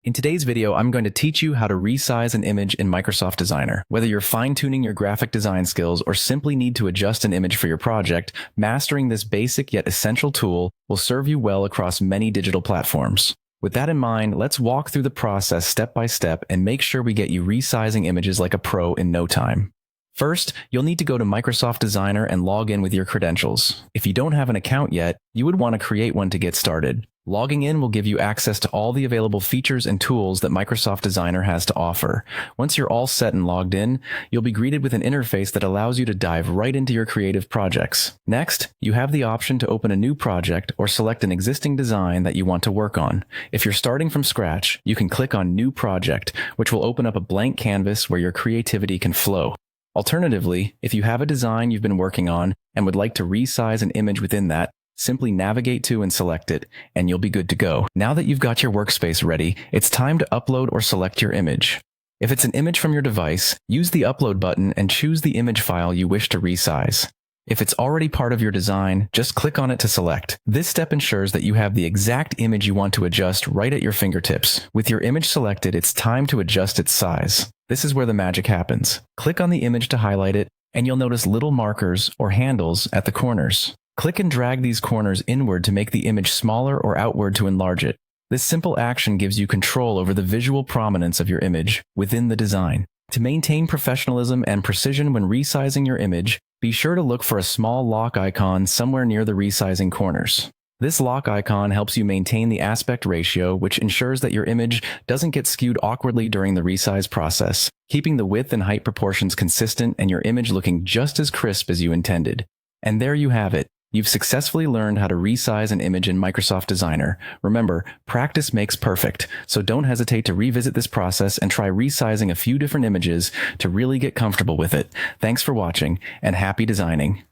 In today's video, I'm going to teach you how to resize an image in Microsoft Designer. Whether you're fine-tuning your graphic design skills or simply need to adjust an image for your project, mastering this basic yet essential tool will serve you well across many digital platforms. With that in mind, let's walk through the process step by step and make sure we get you resizing images like a pro in no time. First, you'll need to go to Microsoft Designer and log in with your credentials. If you don't have an account yet, you would want to create one to get started. Logging in will give you access to all the available features and tools that Microsoft Designer has to offer. Once you're all set and logged in, you'll be greeted with an interface that allows you to dive right into your creative projects. Next, you have the option to open a new project or select an existing design that you want to work on. If you're starting from scratch, you can click on New Project, which will open up a blank canvas where your creativity can flow. Alternatively, if you have a design you've been working on and would like to resize an image within that, simply navigate to and select it, and you'll be good to go. Now that you've got your workspace ready, it's time to upload or select your image. If it's an image from your device, use the Upload button and choose the image file you wish to resize. If it's already part of your design, just click on it to select. This step ensures that you have the exact image you want to adjust right at your fingertips. With your image selected, it's time to adjust its size. This is where the magic happens. Click on the image to highlight it, and you'll notice little markers or handles at the corners. Click and drag these corners inward to make the image smaller or outward to enlarge it. This simple action gives you control over the visual prominence of your image within the design. To maintain professionalism and precision when resizing your image, be sure to look for a small lock icon somewhere near the resizing corners. This lock icon helps you maintain the aspect ratio, which ensures that your image doesn't get skewed awkwardly during the resize process, keeping the width and height proportions consistent and your image looking just as crisp as you intended. And there you have it. You've successfully learned how to resize an image in Microsoft Designer. Remember, practice makes perfect, so don't hesitate to revisit this process and try resizing a few different images to really get comfortable with it. Thanks for watching, and happy designing.